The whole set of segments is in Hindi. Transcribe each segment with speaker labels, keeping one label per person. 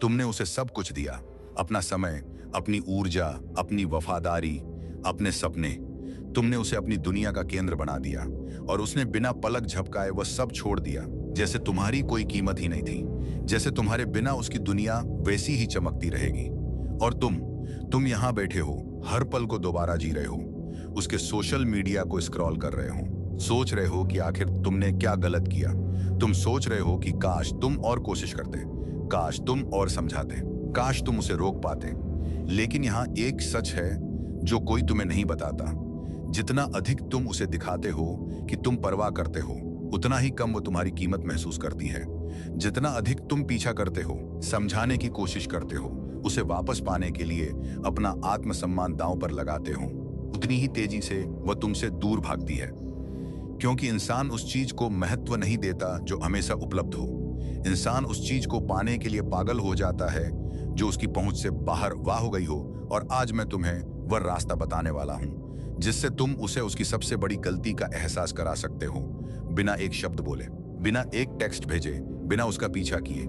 Speaker 1: तुमने उसे सब कुछ दिया, अपना समय, अपनी ऊर्जा, अपनी वफादारी, अपने सपने। तुमने उसे अपनी दुनिया का केंद्र बना दिया और उसने बिना पलक झपकाए वह सब छोड़ दिया, जैसे तुम्हारी कोई कीमत ही नहीं थी, जैसे तुम्हारे बिना उसकी दुनिया वैसी ही चमकती रहेगी। और तुम यहाँ बैठे हो, हर पल को दोबारा जी रहे हो, उसके सोशल मीडिया को स्क्रॉल कर रहे हो, सोच रहे हो कि आखिर तुमने क्या गलत किया। तुम सोच रहे हो कि काश तुम और कोशिश करते, काश तुम और समझाते, काश तुम उसे रोक पाते। लेकिन यहाँ एक सच है जो कोई तुम्हें नहीं बताता। जितना अधिक तुम उसे दिखाते हो कि तुम परवाह करते हो, उतना ही कम वो तुम्हारी कीमत महसूस करती है। जितना अधिक तुम पीछा करते हो, समझाने की कोशिश करते हो, उसे वापस पाने के लिए अपना आत्मसम्मान दांव पर लगाते हो, उतनी ही तेजी से वह तुमसे दूर भागती है। क्योंकि इंसान उस चीज को महत्व नहीं देता जो हमेशा उपलब्ध हो। इंसान उस चीज को पाने के लिए पागल हो जाता है जो उसकी पहुंच से बाहर वाह हो गई हो। और आज मैं तुम्हें वह रास्ता बताने वाला हूं जिससे तुम उसे उसकी सबसे बड़ी गलती का एहसास करा सकते हो, बिना एक शब्द बोले, बिना एक टेक्स्ट भेजे, बिना उसका पीछा किए।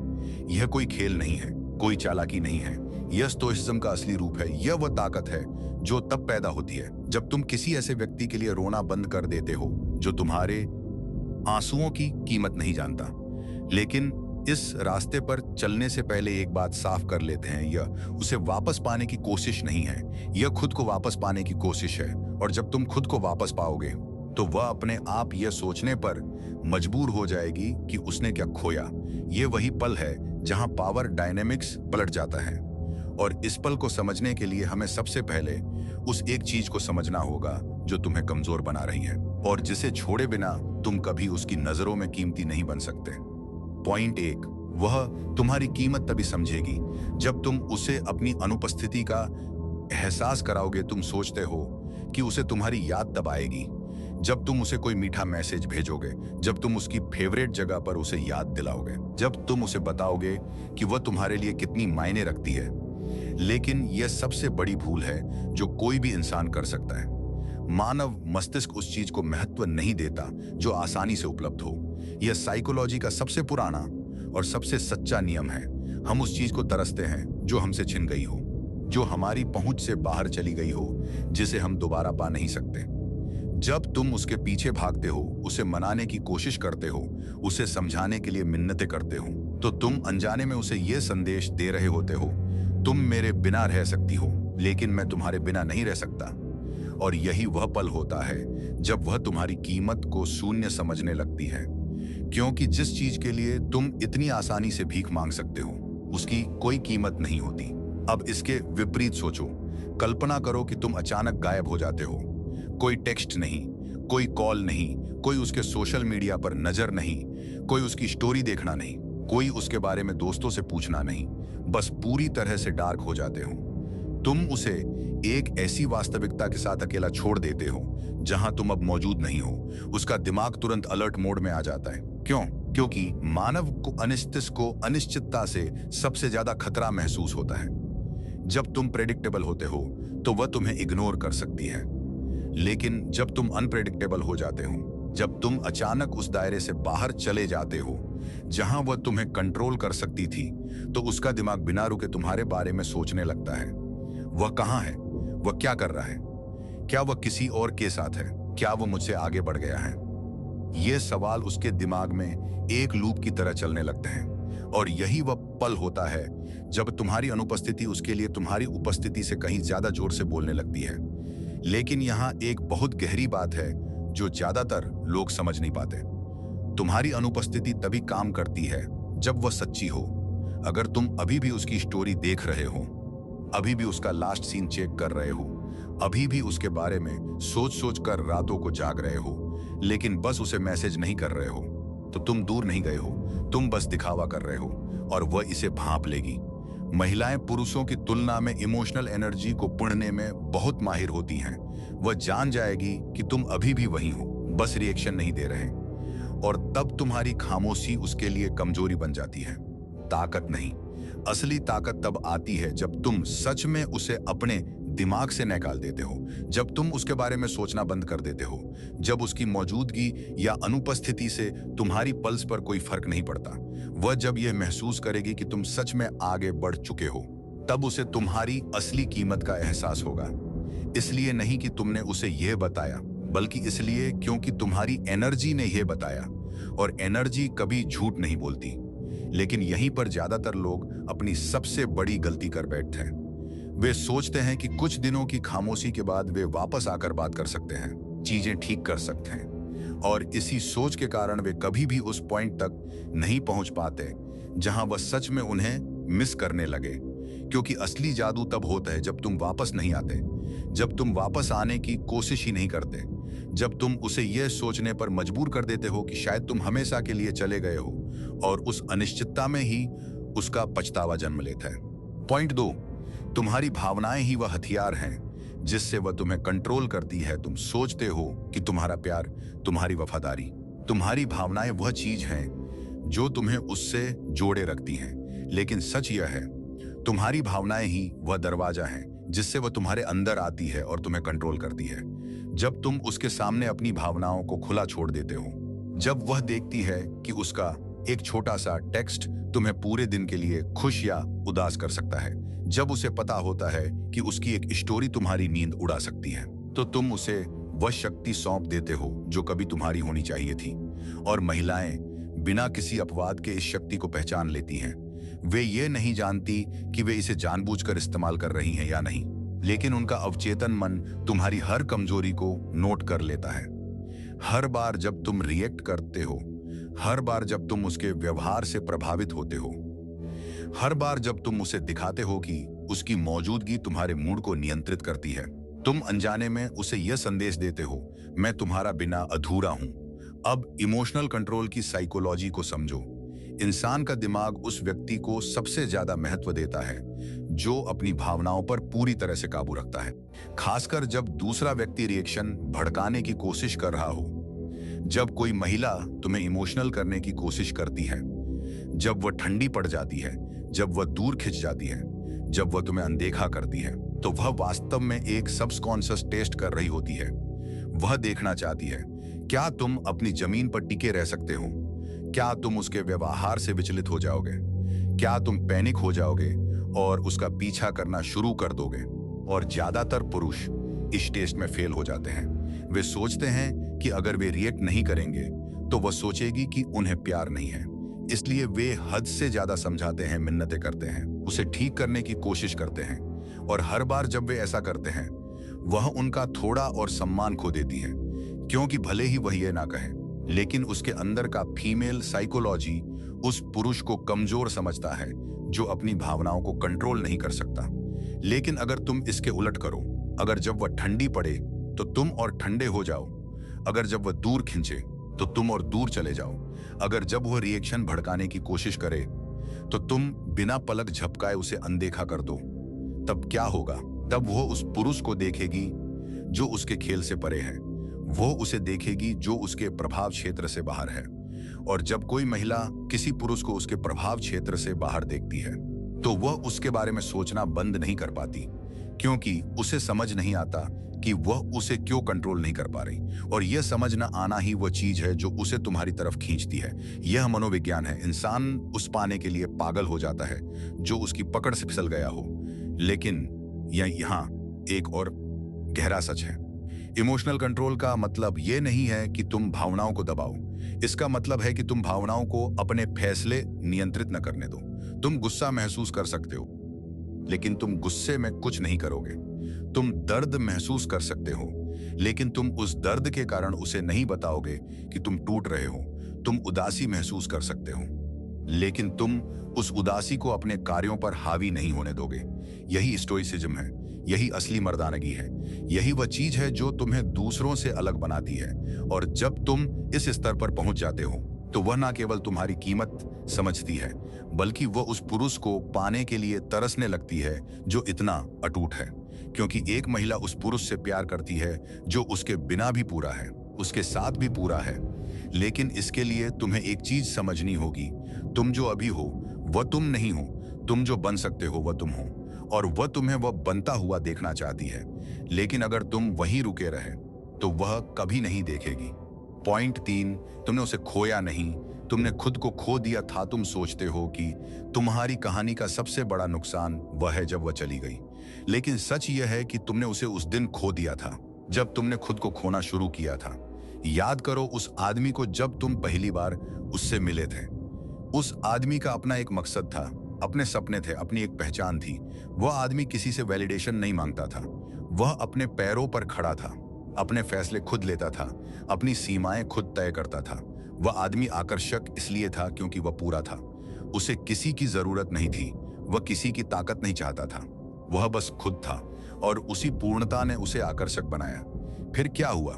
Speaker 1: यह कोई खेल नहीं है, कोई चालाकी नहीं है, यह स्टोइसिज्म का असली रूप है। यह वह ताकत है जो तब पैदा होती है जब तुम किसी ऐसे व्यक्ति के लिए रोना बंद कर देते हो जो तुम्हारे आंसुओं की कीमत नहीं जानता। लेकिन इस रास्ते पर चलने से पहले एक बात साफ कर लेते हैं, यह उसे वापस पाने की कोशिश नहीं है, यह खुद को वापस पाने की कोशिश है। और जब तुम खुद को वापस पाओगे तो वह अपने आप यह सोचने पर मजबूर हो जाएगी कि उसने क्या खोया। यह वही पल है जहां पावर डायनेमिक्स पलट जाता है। और इस पल को समझने के लिए हमें सबसे पहले उस एक चीज को समझना होगा जो तुम्हें कमजोर बना रही है और जिसे छोड़े बिना तुम कभी उसकी नजरों में कीमती नहीं बन सकते। पॉइंट 1, वह तुम्हारी कीमत तभी समझेगी जब तुम उसे अपनी अनुपस्थिति का एहसास कराओगे। तुम सोचते हो कि उसे तुम्हारी याद तब आएगी जब तुम उसे कोई मीठा मैसेज भेजोगे, जब तुम उसकी फेवरेट जगह पर उसे याद दिलाओगे, जब तुम उसे बताओगे कि वह तुम्हारे लिए कितनी मायने रखती है। लेकिन यह सबसे बड़ी भूल है जो कोई भी इंसान कर सकता है। मानव मस्तिष्क उस चीज को महत्व नहीं देता जो आसानी से उपलब्ध हो। यह साइकोलॉजी का सबसे पुराना और सबसे सच्चा नियम है। हम उस चीज को तरसते हैं जो हमसे छिन गई हो, जो हमारी पहुंच से बाहर चली गई हो, जिसे हम दोबारा पा नहीं सकते। जब तुम उसके पीछे भागते हो, उसे मनाने की कोशिश करते हो, उसे समझाने के लिए मिन्नतें करते हो, तो तुम अनजाने में उसे यह संदेश दे रहे होते हो, तुम मेरे बिना रह सकती हो, लेकिन मैं तुम्हारे बिना नहीं रह सकता। और यही वह पल होता है जब वह तुम्हारी कीमत को शून्य समझने लगती है, क्योंकि जिस चीज के लिए तुम इतनी आसानी से भीख मांग सकते हो, उसकी कोई कीमत नहीं होती। अब इसके विपरीत सोचो। कल्पना करो कि तुम अचानक गायब हो जाते हो। कोई टेक्स्ट नहीं, कोई कॉल नहीं, कोई उसके सोशल मीडिया पर नजर नहीं, कोई उसकी स्टोरी देखना नहीं, कोई उसके बारे में दोस्तों से पूछना नहीं, बस पूरी तरह से डार्क हो जाते हो। तुम उसे एक ऐसी वास्तविकता के साथ अकेला छोड़ देते हो जहां तुम अब मौजूद नहीं हो। उसका दिमाग तुरंत अलर्ट मोड में आ जाता है। क्यों? क्योंकि मानव को अनिश्चितता से सबसे ज्यादा खतरा महसूस होता है। जब तुम प्रेडिक्टेबल होते हो तो वह तुम्हें इग्नोर कर सकती है, लेकिन जब तुम अनप्रेडिक्टेबल हो जाते हो, जब तुम अचानक उस दायरे से बाहर चले जाते हो जहां वह तुम्हें कंट्रोल कर सकती थी, तो उसका दिमाग बिना रुके तुम्हारे बारे में सोचने लगता है। वह कहाँ है? वह क्या कर रहा है? क्या वह किसी और के साथ है? क्या वह मुझसे आगे बढ़ गया है? ये सवाल उसके दिमाग में एक लूप की तरह चलने लगते हैं। और यही वह पल होता है जब तुम्हारी अनुपस्थिति उसके लिए तुम्हारी उपस्थिति से कहीं ज्यादा जोर से बोलने लगती है। लेकिन यहाँ एक बहुत गहरी बात है जो ज्यादातर लोग समझ नहीं पाते। तुम्हारी अनुपस्थिति तभी काम करती है जब वह सच्ची हो। अगर तुम अभी भी उसकी स्टोरी देख रहे हो, अभी भी उसका लास्ट सीन चेक कर रहे हो, अभी भी उसके बारे में सोच सोच कर रातों को जाग रहे हो, लेकिन बस उसे मैसेज नहीं कर रहे हो, तो तुम दूर नहीं गए हो, तुम बस दिखावा कर रहे हो और वह इसे भांप लेगी। महिलाएं पुरुषों की तुलना में इमोशनल एनर्जी को पुढ़ने में बहुत माहिर होती हैं। वह जान जाएगी कि तुम अभी भी वहीं हो, बस रिएक्शन नहीं दे रहे, और तब तुम्हारी खामोशी उसके लिए कमजोरी बन जाती है, ताकत नहीं। असली ताकत तब आती है जब तुम सच में उसे अपने दिमाग से निकाल देते हो, जब तुम उसके बारे में सोचना बंद कर देते हो, जब उसकी मौजूदगी या अनुपस्थिति से तुम्हारी पल्स पर कोई फर्क नहीं पड़ता, वह जब यह महसूस करेगी कि तुम सच में आगे बढ़ चुके हो, तब उसे तुम्हारी असली कीमत का एहसास होगा। इसलिए नहीं कि तुमने उसे यह बताया, बल्कि इसलिए क्योंकि तुम्हारी एनर्जी ने यह बताया। और एनर्जी कभी झूठ नहीं बोलती। लेकिन यहीं पर ज्यादातर लोग अपनी सबसे बड़ी गलती कर बैठते हैं। वे सोचते हैं कि कुछ दिनों की खामोशी के बाद वे वापस आकर बात कर सकते हैं, चीजें ठीक कर सकते हैं। और इसी सोच के कारण वे कभी भी उस पॉइंट तक नहीं पहुंच पाते जहां वह सच में उन्हें मिस करने लगे। क्योंकि असली जादू तब होता है जब तुम वापस नहीं आते, जब तुम वापस आने की कोशिश ही नहीं करते, जब तुम उसे यह सोचने पर मजबूर कर देते हो कि शायद तुम हमेशा के लिए चले गए हो, और उस अनिश्चितता में ही उसका पछतावा जन्म लेता है। पॉइंट 2, तुम्हारी भावनाएं ही वह हथियार हैं जिससे वह तुम्हें कंट्रोल करती है। तुम सोचते हो कि तुम्हारा प्यार, तुम्हारी वफादारी, तुम्हारी भावनाएं वह चीज हैं जो तुम्हें उससे जोड़े रखती हैं। लेकिन सच यह है, तुम्हारी भावनाएं ही वह दरवाजा है जिससे वह तुम्हारे अंदर आती है और तुम्हें कंट्रोल करती है। जब तुम उसके सामने अपनी भावनाओं को खुला छोड़ देते हो, जब वह देखती है कि उसका एक छोटा सा टेक्स्ट तुम्हें पूरे दिन के लिए खुश या उदास कर सकता है, जब उसे पता होता है कि उसकी एक स्टोरी तुम्हारी नींद उड़ा सकती है, तो तुम उसे वह शक्ति सौंप देते हो जो कभी तुम्हारी होनी चाहिए थी। और महिलाएं बिना किसी अपवाद के इस शक्ति को पहचान लेती हैं। वे ये नहीं जानती कि वे इसे जानबूझकर इस्तेमाल कर रही हैं या नहीं, लेकिन उनका अवचेतन मन तुम्हारी हर कमजोरी को नोट कर लेता है। हर बार जब तुम रिएक्ट करते हो, हर बार जब तुम उसके व्यवहार से प्रभावित होते हो, हर बार जब तुम उसे दिखाते हो कि उसकी मौजूदगी तुम्हारे मूड को नियंत्रित करती है, तुम अनजाने में उसे यह संदेश देते हो, मैं तुम्हारा बिना अधूरा हूं। अब इमोशनल कंट्रोल की साइकोलॉजी को समझो। इंसान का दिमाग उस व्यक्ति को सबसे ज्यादा महत्व देता है जो अपनी भावनाओं पर पूरी तरह से काबू रखता है। खासकर जब दूसरा व्यक्ति रिएक्शन भड़काने की कोशिश कर रहा हो, जब कोई महिला तुम्हें इमोशनल करने की कोशिश करती है, जब वह ठंडी पड़ जाती है, जब वह दूर खिंच जाती है, जब वह तुम्हें अनदेखा करती है, तो वह वास्तव में एक सबकॉन्शियस टेस्ट कर रही होती है। वह देखना चाहती है, क्या तुम अपनी जमीन पर टिके रह सकते हो? क्या तुम उसके व्यवहार से विचलित हो जाओगे? क्या तुम पैनिक हो जाओगे और उसका पीछा करना शुरू कर दोगे? और ज्यादातर पुरुष इस टेस्ट में फेल हो जाते हैं। वे सोचते हैं कि अगर वे रिएक्ट नहीं करेंगे तो वह सोचेगी कि उन्हें प्यार नहीं है। इसलिए वे हद से ज्यादा समझाते हैं, मिन्नतें करते हैं, उसे ठीक करने की कोशिश करते हैं। और हर बार जब वे ऐसा करते हैं, वह उनका थोड़ा और सम्मान खो देती है, क्योंकि भले ही वह ये ना कहे, लेकिन उसके अंदर का फीमेल साइकोलॉजी उस पुरुष को कमजोर समझता है जो अपनी भावनाओं को कंट्रोल नहीं कर सकता। लेकिन अगर तुम इसके उलट करो, अगर जब वह ठंडी पड़े तो तुम और ठंडे हो जाओ, अगर जब वह दूर खींचे तो तुम और दूर चले जाओ, अगर जब वह रिएक्शन भड़काने की कोशिश करे तो तुम बिना पलक झपकाए उसे अनदेखा कर दो, तब क्या होगा? तब वो उस पुरुष को देखेगी जो उसके खेल से परे है, वो उसे देखेगी जो उसके प्रभाव क्षेत्र से बाहर है। और जब कोई महिला किसी पुरुष को उसके प्रभाव क्षेत्र से बाहर देखती है, तो वह उसके बारे में सोचना बंद नहीं कर पाती, क्योंकि उसे समझ नहीं आता कि वह उसे क्यों कंट्रोल नहीं कर पा रही। और यह समझ न आना ही वह चीज है जो उसे तुम्हारी तरफ खींचती है। यह मनोविज्ञान है। इंसान उस पाने के लिए पागल हो जाता है जो उसकी पकड़ से फिसल गया हो। लेकिन यहाँ एक और गहरा सच है। इमोशनल कंट्रोल का मतलब यह नहीं है कि तुम भावनाओं को दबाओ। इसका मतलब है कि तुम भावनाओं को अपने फैसले नियंत्रित न करने दो। तुम गुस्सा महसूस कर सकते हो, लेकिन तुम गुस्से में कुछ नहीं करोगे। तुम दर्द महसूस कर सकते हो, लेकिन तुम उस दर्द के कारण उसे नहीं बताओगे कि तुम टूट रहे हो। तुम उदासी महसूस कर सकते हो, लेकिन तुम उस उदासी को अपने कार्यों पर हावी नहीं होने दोगे। यही स्टोइसिज्म है, यही असली मर्दानगी है, यही वह चीज है जो तुम्हें दूसरों से अलग बनाती है। और जब तुम इस स्तर पर पहुंच जाते हो, तो वह ना केवल तुम्हारी कीमत समझती है, बल्कि वह उस पुरुष को पाने के लिए तरसने लगती है जो इतना अटूट है। क्योंकि एक महिला उस पुरुष से प्यार करती है जो उसके बिना भी पूरा है, उसके साथ भी पूरा है। लेकिन इसके लिए तुम्हें एक चीज समझनी होगी, तुम जो अभी हो वह तुम नहीं हो, तुम जो बन सकते हो वह तुम हो। और वह तुम्हें वह बनता हुआ देखना चाहती है, लेकिन अगर तुम वहीं रुके रहे तो वह कभी नहीं देखेगी। पॉइंट 3, तुमने उसे खोया नहीं, तुमने खुद को खो दिया था। तुम सोचते हो कि तुम्हारी कहानी का सबसे बड़ा नुकसान वह है जब वह चली गई, लेकिन सच यह है कि तुमने उसे उस दिन खो दिया था जब तुमने खुद को खोना शुरू किया था। याद करो उस आदमी को जब तुम पहली बार उससे मिले थे। उस आदमी का अपना एक मकसद था, अपने सपने थे, अपनी एक पहचान थी। वह आदमी किसी से वैलिडेशन नहीं मांगता था। वह अपने पैरों पर खड़ा था, अपने फैसले खुद लेता था, अपनी सीमाएं खुद तय करता था। वह आदमी आकर्षक इसलिए था क्योंकि वह पूरा था। उसे किसी की जरूरत नहीं थी, वह किसी की ताकत नहीं चाहता था, वह बस खुद था, और उसी पूर्णता ने उसे आकर्षक बनाया। फिर क्या हुआ?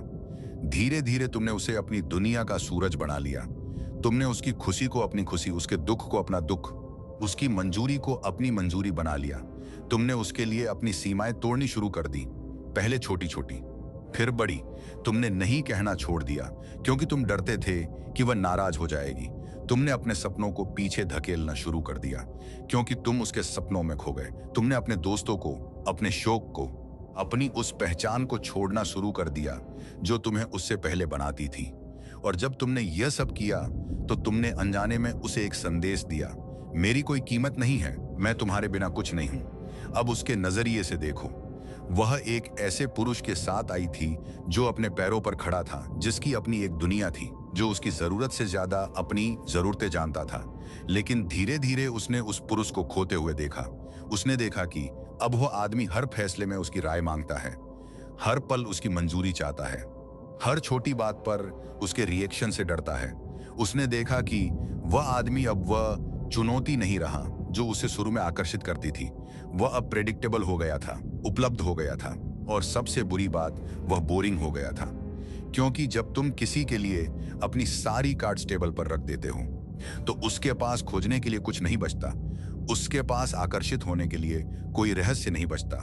Speaker 1: धीरे धीरे तुमने उसे अपनी दुनिया का सूरज बना लिया। तुमने उसकी खुशी को अपनी खुशी, उसके दुख को अपना दुख, उसकी मंजूरी को अपनी मंजूरी बना लिया। तुमने उसके लिए अपनी सीमाएं तोड़नी शुरू कर दी, पहले छोटी छोटी, फिर बड़ी। तुमने नहीं कहना छोड़ दिया क्योंकि तुम डरते थे कि वह नाराज हो जाएगी। तुमने अपने सपनों को पीछे धकेलना शुरू कर दिया क्योंकि तुम उसके सपनों में खो गए। तुमने अपने दोस्तों को, अपने शौक को, अपनी उस पहचान को छोड़ना शुरू कर दिया जो तुम्हें उससे पहले बनाती थी। और जब तुमने यह सब किया तो तुमने अनजाने में उसे एक संदेश दिया, मेरी कोई कीमत नहीं है, मैं तुम्हारे बिना कुछ नहीं हूं। अब उसके नजरिए से देखो, वह एक ऐसे पुरुष के साथ आई थी जो अपने पैरों पर खड़ा था, जिसकी अपनी एक दुनिया थी, जो उसकी जरूरत से ज्यादा अपनी जरूरतें जानता था। लेकिन धीरे धीरे उसने उस पुरुष को खोते हुए देखा। उसने देखा कि अब वह आदमी हर फैसले में उसकी राय मांगता है, हर पल उसकी मंजूरी चाहता है, हर छोटी बात पर उसके रिएक्शन से डरता है। उसने देखा कि वह आदमी अब वह चुनौती नहीं रहा जो उसे शुरू में आकर्षित करती थी। वह अब प्रेडिक्टेबल हो गया था, उपलब्ध हो गया था, और सबसे बुरी बात, वह बोरिंग हो गया था। क्योंकि जब तुम किसी के लिए अपनी सारी कार्ड्स टेबल पर रख देते हो तो उसके पास खोजने के लिए कुछ नहीं बचता, उसके पास आकर्षित होने के लिए कोई रहस्य नहीं बचता।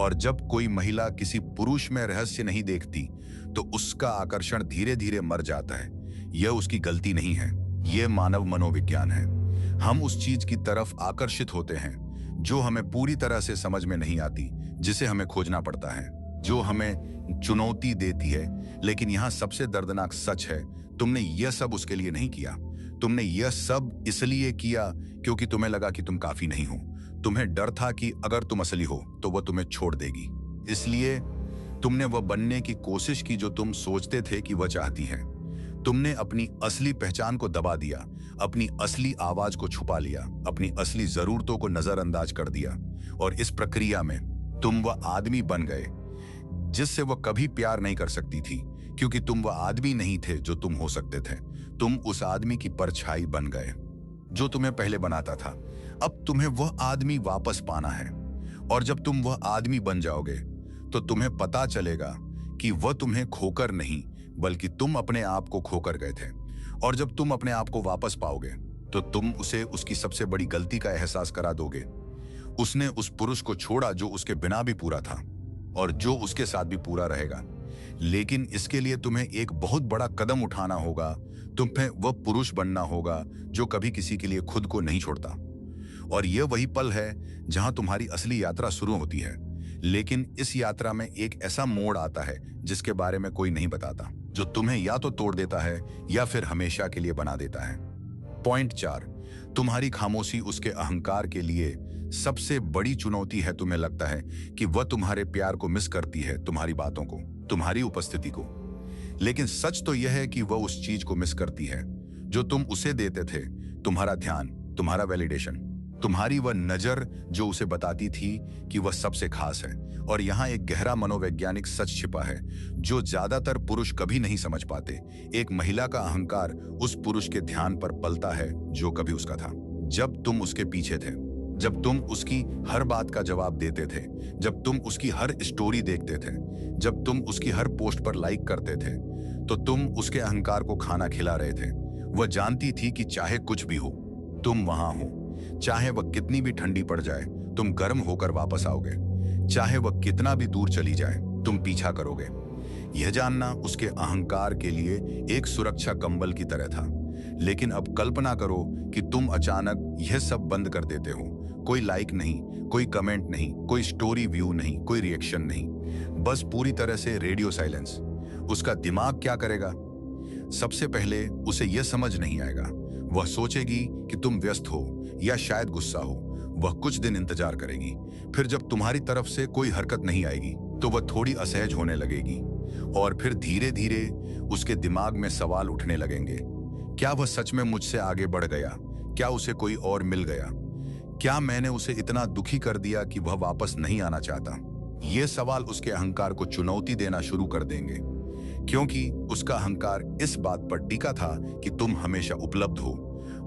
Speaker 1: और जब कोई महिला किसी पुरुष में रहस्य नहीं देखती तो उसका आकर्षण धीरे धीरे मर जाता है। यह उसकी गलती नहीं है, यह मानव मनोविज्ञान है। हम उस चीज की तरफ आकर्षित होते हैं जो हमें पूरी तरह से समझ में नहीं आती, जिसे हमें खोजना पड़ता है, जो हमें चुनौती देती है। लेकिन यहाँ सबसे दर्दनाक सच है, तुमने यह सब उसके लिए नहीं किया। तुमने यह सब इसलिए किया क्योंकि तुम्हें लगा कि तुम काफी नहीं हो। तुम्हें डर था कि अगर तुम असली हो तो वह तुम्हें छोड़ देगी। इसलिए तुमने वह बनने की कोशिश की जो तुम सोचते थे कि वह चाहती है। तुमने अपनी असली पहचान को दबा दिया, अपनी असली आवाज को छुपा लिया, अपनी असली जरूरतों को नजरअंदाज कर दिया। और इस प्रक्रिया में तुम वह आदमी बन गए जिससे वह कभी प्यार नहीं कर सकती थी, क्योंकि तुम वह आदमी नहीं थे जो तुम हो सकते थे। तुम उस आदमी की परछाई बन गए जो तुम्हें पहले बनाता था। अब तुम्हें वह आदमी वापस पाना है, और जब तुम वह आदमी बन जाओगे तो तुम्हें पता चलेगा कि वह तुम्हें खोकर नहीं बल्कि तुम अपने आप को खोकर गए थे। और जब तुम अपने आप को वापस पाओगे तो तुम उसे उसकी सबसे बड़ी गलती का एहसास करा दोगे। उसने उस पुरुष को छोड़ा जो उसके बिना भी पूरा था और जो उसके साथ भी पूरा रहेगा। लेकिन इसके लिए तुम्हें एक बहुत बड़ा कदम उठाना होगा। तुम्हें वह पुरुष बनना होगा जो कभी किसी के लिए खुद को नहीं छोड़ता। और यह वही पल है जहां तुम्हारी असली यात्रा शुरू होती है। लेकिन इस यात्रा में एक ऐसा मोड़ आता है जिसके बारे में कोई नहीं बताता, जो तुम्हें या तो तोड़ देता है या फिर हमेशा के लिए बना देता है। पॉइंट 4, तुम्हारी खामोशी उसके अहंकार के लिए सबसे बड़ी चुनौती है। तुम्हें लगता है कि वह तुम्हारे प्यार को मिस करती है, तुम्हारी बातों को, तुम्हारी उपस्थिति को। लेकिन सच तो यह है कि वह उस चीज को मिस करती है जो तुम उसे देते थे, तुम्हारा ध्यान, तुम्हारा वैलिडेशन, तुम्हारी वह नजर जो उसे बताती थी कि वह सबसे खास है। और यहाँ एक गहरा मनोवैज्ञानिक सच छिपा है जो ज्यादातर पुरुष कभी नहीं समझ पाते। एक महिला का अहंकार उस पुरुष के ध्यान पर पलता है जो कभी उसका था। जब तुम उसके पीछे थे, जब तुम उसकी हर बात का जवाब देते थे, जब तुम उसकी हर स्टोरी देखते थे, जब तुम उसकी हर पोस्ट पर लाइक करते थे, तो तुम उसके अहंकार को खाना खिला रहे थे। वह जानती थी कि चाहे कुछ भी हो, तुम वहां हो। चाहे वह कितनी भी ठंडी पड़ जाए, तुम गर्म होकर वापस आओगे। चाहे वह कितना भी दूर चली जाए, तुम पीछा करोगे। यह जानना उसके अहंकार के लिए एक सुरक्षा कंबल की तरह था। लेकिन अब कल्पना करो कि तुम अचानक यह सब बंद कर देते हो। कोई लाइक नहीं, कोई कमेंट नहीं, कोई स्टोरी व्यू नहीं, कोई रिएक्शन नहीं, बस पूरी तरह से रेडियो साइलेंस। उसका दिमाग क्या करेगा? सबसे पहले उसे यह समझ नहीं आएगा। वह सोचेगी कि तुम व्यस्त हो या शायद गुस्सा हो। वह कुछ दिन इंतजार करेगी, फिर जब तुम्हारी तरफ से कोई हरकत नहीं आएगी तो वह थोड़ी असहज होने लगेगी, और फिर धीरे धीरे उसके दिमाग में सवाल उठने लगेंगे। क्या वह सच में मुझसे आगे बढ़ गया? क्या उसे कोई और मिल गया? क्या मैंने उसे इतना दुखी कर दिया कि वह वापस नहीं आना चाहता? ये सवाल उसके अहंकार को चुनौती देना शुरू कर देंगे, क्योंकि उसका अहंकार इस बात पर टिका था कि तुम हमेशा उपलब्ध हो,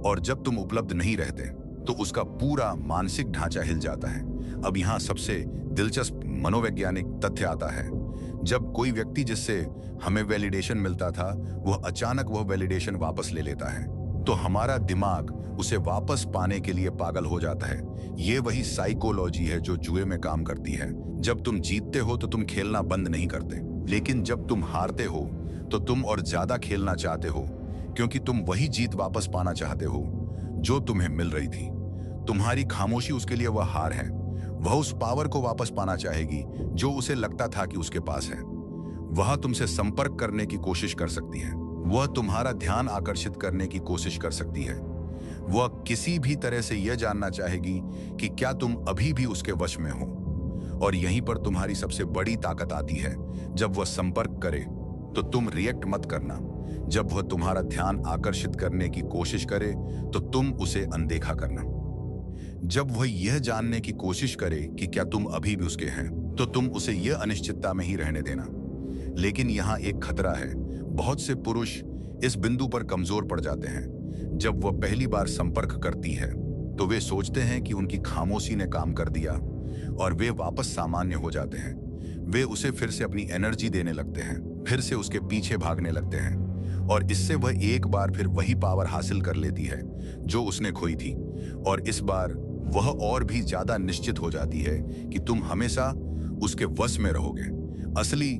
Speaker 1: और जब तुम उपलब्ध नहीं रहते तो उसका पूरा मानसिक ढांचा हिल जाता है। अब यहाँ सबसे दिलचस्प मनोवैज्ञानिक तथ्य आता है। जब कोई व्यक्ति जिससे हमें वैलिडेशन मिलता था वह अचानक वह वैलिडेशन वापस ले लेता है, तो हमारा दिमाग उसे वापस पाने के लिए पागल हो जाता है। ये वही साइकोलॉजी है जो जुए में काम करती है। जब तुम जीतते हो तो तुम खेलना बंद नहीं करते, लेकिन जब तुम हारते हो तो तुम और ज्यादा खेलना चाहते हो, क्योंकि तुम वही जीत वापस पाना चाहते हो जो तुम्हें मिल रही थी। तुम्हारी खामोशी उसके लिए वह हार है। वह उस पावर को वापस पाना चाहेगी जो उसे लगता था कि उसके पास है। वह तुमसे संपर्क करने की कोशिश कर सकती है, वह तुम्हारा ध्यान आकर्षित करने की कोशिश कर सकती है। वह किसी भी तरह से यह जानना चाहेगी कि क्या तुम अभी भी उसके वश में हो। और यहीं पर तुम्हारी सबसे बड़ी ताकत आती है। जब वह संपर्क करे तो तुम रिएक्ट मत करना। जब वह तुम्हारा ध्यान आकर्षित करने की कोशिश करे तो तुम उसे अनदेखा करना। जब वह यह जानने की कोशिश करे कि क्या तुम अभी भी उसके हैं, तो तुम उसे यह अनिश्चितता में ही रहने देना। लेकिन यहाँ एक खतरा है। बहुत से पुरुष इस बिंदु पर कमजोर पड़ जाते हैं। जब वह पहली बार संपर्क करती है तो वे सोचते हैं कि उनकी खामोशी ने काम कर दिया, और वे वापस सामान्य हो जाते हैं। वे उसे फिर से अपनी एनर्जी देने लगते हैं, फिर से उसके पीछे भागने लगते हैं, और इससे वह एक बार फिर वही पावर हासिल कर लेती है जो उसने खोई थी। और इस बार वह और भी ज्यादा निश्चित हो जाती है कि तुम हमेशा उसके वश में रहोगे। असली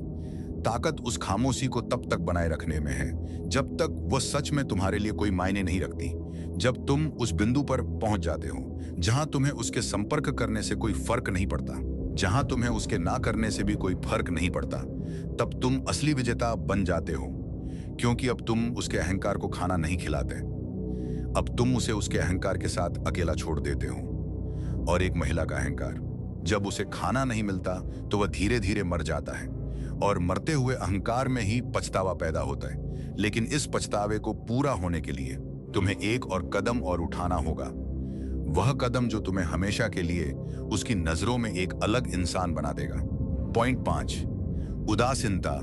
Speaker 1: ताकत उस खामोशी को तब तक बनाए रखने में है जब तक वह सच में तुम्हारे लिए कोई मायने नहीं रखती। जब तुम उस बिंदु पर पहुंच जाते हो जहां तुम्हें उसके संपर्क करने से कोई फर्क नहीं पड़ता, जहां तुम्हें उसके ना करने से भी कोई फर्क नहीं पड़ता, तब तुम असली विजेता बन जाते हो। क्योंकि अब तुम उसके अहंकार को खाना नहीं खिलाते, अब तुम उसे उसके अहंकार के साथ अकेला छोड़ देते हो। और एक महिला का अहंकार, जब उसे खाना नहीं मिलता तो वह धीरे धीरे मर जाता है, और मरते हुए अहंकार में ही पछतावा पैदा होता है। लेकिन इस पछतावे को पूरा होने के लिए तुम्हें एक और कदम और उठाना होगा। वह कदम जो तुम्हें हमेशा के लिए उसकी नजरों में एक अलग इंसान बना देगा। पॉइंट 5, उदासीनता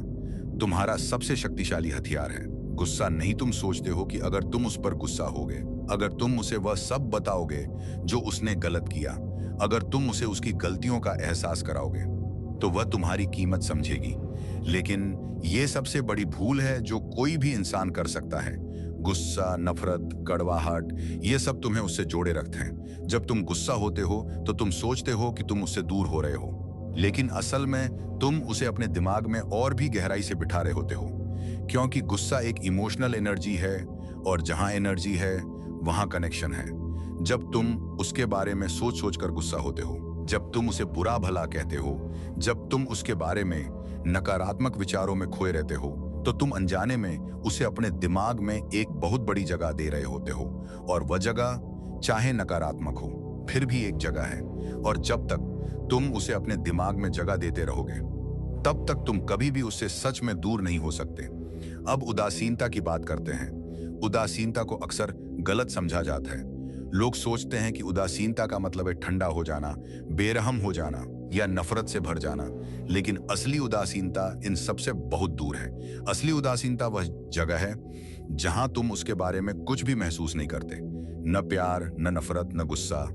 Speaker 1: तुम्हारा सबसे शक्तिशाली हथियार है। गुस्सा नहीं। तुम सोचते हो कि अगर तुम उस पर गुस्सा होगे, अगर तुम उसे वह सब बताओगे जो उसने गलत किया, अगर तुम उसे उसकी गलतियों का एहसास कराओगे, तो वह तुम्हारी कीमत समझेगी। लेकिन यह सबसे बड़ी भूल है जो कोई भी इंसान कर सकता है। गुस्सा, नफरत, कड़वाहट, ये सब तुम्हें उससे जोड़े रखते हैं। जब तुम गुस्सा होते हो तो तुम सोचते हो कि तुम उससे दूर हो रहे हो, लेकिन असल में तुम उसे अपने दिमाग में और भी गहराई से बिठा रहे होते हो। क्योंकि गुस्सा एक इमोशनल एनर्जी है, और जहां एनर्जी है वहां कनेक्शन है। जब तुम उसके बारे में सोच सोच कर गुस्सा होते हो, जब तुम उसे बुरा भला कहते हो, जब तुम उसके बारे में नकारात्मक विचारों में खोए रहते हो, तो तुम अनजाने में उसे अपने दिमाग में एक बहुत बड़ी जगह दे रहे होते हो। और वह जगह चाहे नकारात्मक हो, फिर भी एक जगह है। और जब तक तुम उसे अपने दिमाग में जगह देते रहोगे, तब तक तुम कभी भी उससे सच में दूर नहीं हो सकते। अब उदासीनता की बात करते हैं। उदासीनता को अक्सर गलत समझा जाता है। लोग सोचते हैं कि उदासीनता का मतलब है ठंडा हो जाना, बेरहम हो जाना या नफरत से भर जाना। लेकिन असली उदासीनता इन सबसे बहुत दूर है। असली उदासीनता वह जगह है जहां तुम उसके बारे में कुछ भी महसूस नहीं करते। न प्यार, न नफरत, न गुस्सा,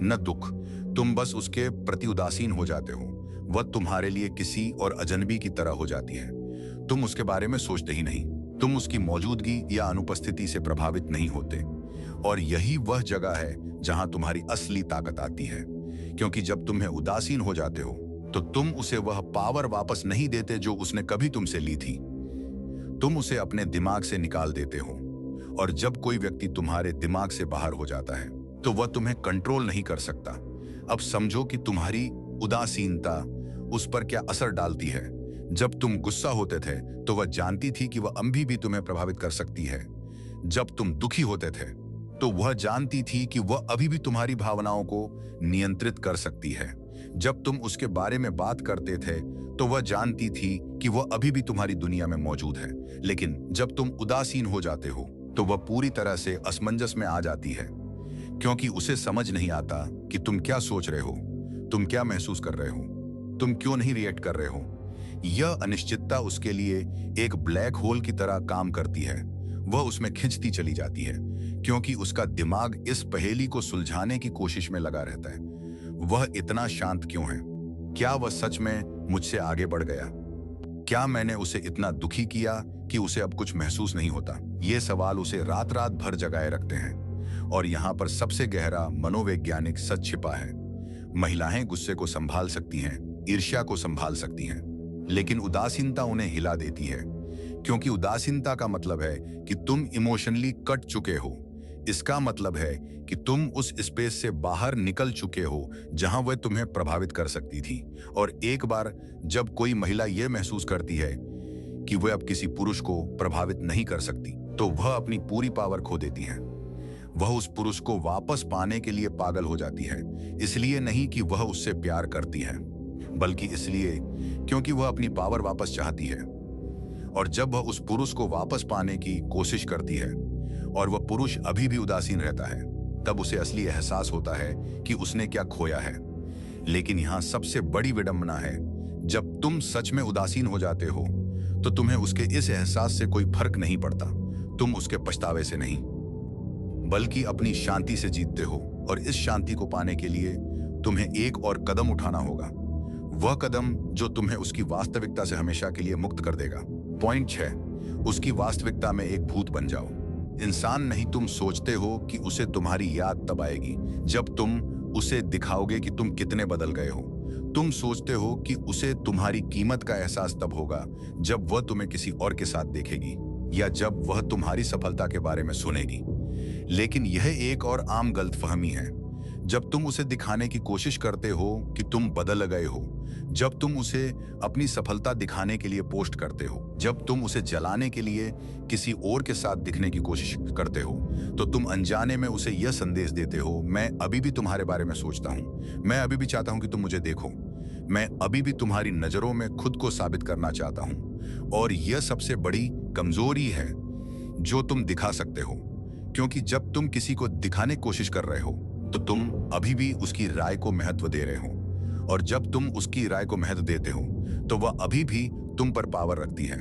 Speaker 1: न दुख। तुम बस उसके प्रति उदासीन हो जाते हो। वह तुम्हारे लिए किसी और अजनबी की तरह हो जाती है। तुम उसके बारे में सोचते ही नहीं। तुम उसकी मौजूदगी या अनुपस्थिति से प्रभावित नहीं होते। और यही वह जगह है जहां तुम्हारी असली ताकत आती है। क्योंकि जब तुम्हें उदासीन हो जाते हो तो तुम उसे वह पावर वापस नहीं देते जो उसने कभी तुमसे ली थी। तुम उसे अपने दिमाग से निकाल देते हो। और जब कोई व्यक्ति तुम्हारे दिमाग से बाहर हो जाता है तो वह तुम्हें कंट्रोल नहीं कर सकता। अब समझो कि तुम्हारी उदासीनता उस पर क्या असर डालती है। जब तुम गुस्सा होते थे तो वह जानती थी कि वह अभी भी तुम्हें प्रभावित कर सकती है। जब तुम दुखी होते थे तो वह जानती थी कि वह अभी भी तुम्हारी भावनाओं को नियंत्रित कर सकती है। जब तुम उसके बारे में बात करते थे तो वह जानती थी कि वह अभी भी तुम्हारी दुनिया में मौजूद है। लेकिन जब तुम उदासीन हो जाते हो तो वह पूरी तरह से असमंजस में आ जाती है, क्योंकि उसे समझ नहीं आता कि तुम क्या सोच रहे हो, तुम क्या महसूस कर रहे हो, तुम क्यों नहीं रिएक्ट कर रहे हो। यह अनिश्चितता उसके लिए एक ब्लैक होल की तरह काम करती है। वह उसमें खिंचती चली जाती है, क्योंकि उसका दिमाग इस पहेली को सुलझाने की कोशिश में लगा रहता है। वह इतना शांत क्यों है? क्या वह सच में मुझसे आगे बढ़ गया? क्या मैंने उसे इतना दुखी किया कि उसे अब कुछ महसूस नहीं होता? ये सवाल उसे रात रात भर जगाए रखते हैं। और यहाँ पर सबसे गहरा मनोवैज्ञानिक सच छिपा है। महिलाएं गुस्से को संभाल सकती हैं, ईर्ष्या को संभाल सकती हैं, लेकिन उदासीनता उन्हें हिला देती है। क्योंकि उदासीनता का मतलब है कि तुम इमोशनली कट चुके हो। इसका मतलब है कि तुम उस स्पेस से बाहर निकल चुके हो जहां वह तुम्हें प्रभावित कर सकती थी। और एक बार जब कोई महिला यह महसूस करती है कि वह अब किसी पुरुष को प्रभावित नहीं कर सकती, तो वह अपनी पूरी पावर खो देती है। वह उस पुरुष को वापस पाने के लिए पागल हो जाती है। इसलिए नहीं कि वह उससे प्यार करती है, बल्कि इसलिए क्योंकि वह अपनी पावर वापस चाहती है। और जब वह उस पुरुष को वापस पाने की कोशिश करती है और वह पुरुष अभी भी उदासीन रहता है, तब उसे असली एहसास होता है कि उसने क्या खोया है। लेकिन यहाँ सबसे बड़ी विडंबना है, जब तुम सच में उदासीन हो जाते हो तो तुम्हें उसके इस एहसास से कोई फर्क नहीं पड़ता। तुम उसके पछतावे से नहीं, बल्कि अपनी शांति से जीतते हो। और इस शांति को पाने के लिए तुम्हें एक और कदम उठाना होगा, वह कदम जो तुम्हें उसकी वास्तविकता से हमेशा के लिए मुक्त कर देगा। पॉइंट 6, उसकी वास्तविकता में एक भूत बन जाओ। इंसान नहीं, तुम सोचते हो कि उसे तुम्हारी याद तब आएगी जब तुम उसे दिखाओगे कि तुम कितने बदल गए हो। तुम सोचते हो कि उसे तुम्हारी कीमत का एहसास तब होगा जब वह तुम्हें किसी और के साथ देखेगी, या जब वह तुम्हारी सफलता के बारे में सुनेगी। लेकिन यह एक और आम गलतफहमी है। जब तुम उसे दिखाने की कोशिश करते हो कि तुम बदल गए हो, जब तुम उसे अपनी सफलता दिखाने के लिए पोस्ट करते हो, जब तुम उसे जलाने के लिए किसी और के साथ दिखने की कोशिश करते हो, तो तुम अनजाने में उसे यह संदेश देते हो, मैं अभी भी तुम्हारे बारे में सोचता हूँ, मैं अभी भी चाहता हूँ कि तुम मुझे देखो, मैं अभी भी तुम्हारी नजरों में खुद को साबित करना चाहता हूँ। और यह सबसे बड़ी कमजोरी है जो तुम दिखा सकते हो, क्योंकि जब तुम किसी को दिखाने की कोशिश कर रहे हो तो तुम अभी भी उसकी राय को महत्व दे रहे हो। और जब तुम उसकी राय को महत्व देते हो तो वह अभी भी तुम पर पावर रखती है।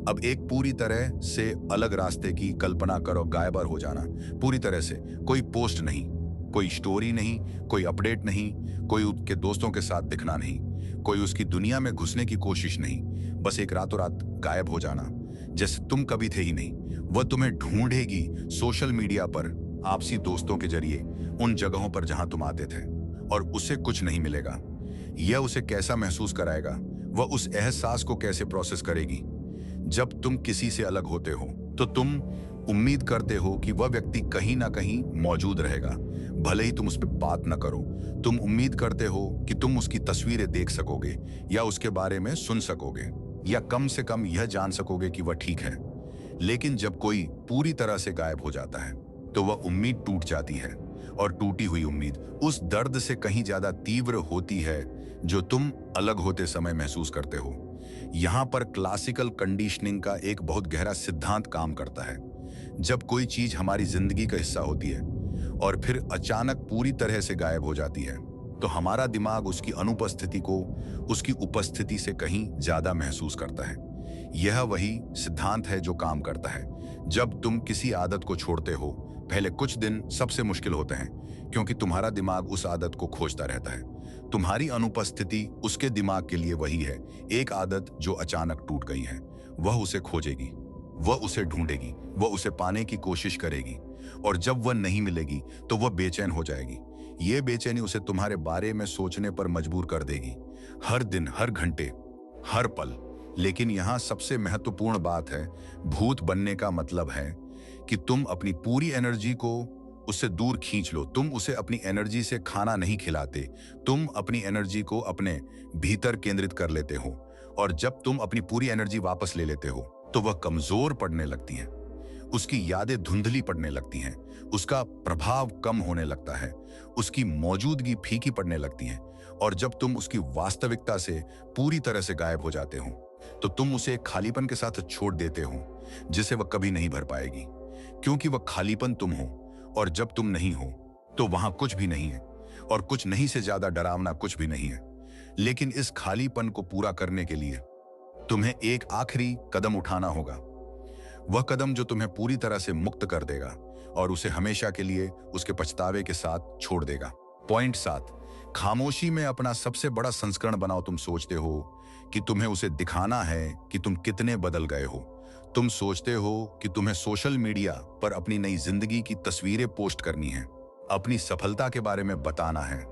Speaker 1: अब एक पूरी तरह से अलग रास्ते की कल्पना करो, गायब हो जाना पूरी तरह से। कोई पोस्ट नहीं, कोई स्टोरी नहीं, कोई अपडेट नहीं, कोई उसके दोस्तों के साथ दिखना नहीं, कोई उसकी दुनिया में घुसने की कोशिश नहीं, बस एक रातों रात गायब हो जाना, जैसे तुम कभी थे ही नहीं। वह तुम्हें ढूंढेगी सोशल मीडिया पर, आपसी दोस्तों के जरिए, उन जगहों पर जहां तुम आते थे, और उसे कुछ नहीं मिलेगा। यह उसे कैसा महसूस कराएगा? वह उस एहसास को कैसे प्रोसेस करेगी? जब तुम किसी से अलग होते हो तो तुम उम्मीद करते हो कि वह व्यक्ति कहीं ना कहीं मौजूद रहेगा, भले ही तुम उस पर बात न करो। तुम उम्मीद करते हो कि तुम उसकी तस्वीरें देख सकोगे, या उसके बारे में सुन सकोगे, या कम से कम यह जान सकोगे कि वह ठीक है। लेकिन जब कोई पूरी तरह से गायब हो जाता है तो वह उम्मीद टूट जाती है, और टूटी हुई उम्मीद उस दर्द से कहीं ज्यादा तीव्र होती है जो तुम अलग होते समय महसूस करते हो। यहाँ पर क्लासिकल कंडीशनिंग का एक बहुत गहरा सिद्धांत काम करता है। जब कोई चीज हमारी जिंदगी का हिस्सा होती है और फिर अचानक पूरी तरह से गायब हो जाती है, तो हमारा दिमाग उसकी अनुपस्थिति को उसकी उपस्थिति से कहीं ज्यादा महसूस करता है। यह वही सिद्धांत है जो काम करता है। जब तुम किसी आदत को छोड़ते हो, पहले कुछ दिन सबसे मुश्किल होते हैं, क्योंकि तुम्हारा दिमाग उस आदत को खोजता रहता है। तुम्हारी अनुपस्थिति उसके दिमाग के लिए वही है। एक आदत जो अचानक टूट गई है, वह उसे खोजेगी, वह उसे ढूंढेगी, वह उसे पाने की कोशिश करेगी, और जब वह नहीं मिलेगी तो वह बेचैन हो जाएगी। यह बेचैनी उसे तुम्हारे बारे में सोचने पर मजबूर कर देगी, हर दिन, हर घंटे, हर पल। लेकिन यहाँ सबसे महत्वपूर्ण बात है, भूत बनने का मतलब है कि तुम अपनी पूरी एनर्जी को उससे दूर खींच लो। तुम उसे अपनी एनर्जी से खाना नहीं खिलाते, तुम अपनी एनर्जी को अपने भीतर केंद्रित कर लेते हो। और जब तुम अपनी पूरी एनर्जी वापस ले लेते हो तो वह कमजोर पड़ने लगती है, उसकी यादें धुंधली पड़ने लगती हैं, उसका प्रभाव कम होने लगता है, उसकी मौजूदगी फीकी पड़ने लगती है। और जब तुम उसकी वास्तविकता से पूरी तरह से गायब हो जाते हो तो तुम उसे एक खालीपन के साथ छोड़ देते हो जिसे वह कभी नहीं भर पाएगी, क्योंकि वह खालीपन तुम हो और जब तुम नहीं हो तो वहां कुछ भी नहीं है और कुछ नहीं से ज्यादा डरावना कुछ भी नहीं है। लेकिन इस खालीपन को पूरा करने के लिए तुम्हें एक आखिरी कदम उठाना होगा, वह कदम जो तुम्हें पूरी तरह से मुक्त कर देगा और उसे हमेशा के लिए उसके पछतावे के साथ छोड़ देगा। पॉइंट 7, खामोशी में अपना सबसे बड़ा संस्करण बनाओ। तुम सोचते हो कि तुम्हें उसे दिखाना है कि तुम कितने बदल गए हो। तुम सोचते हो कि तुम्हें सोशल मीडिया पर अपनी नई जिंदगी की तस्वीरें पोस्ट करनी है, अपनी सफलता के बारे में बताना है,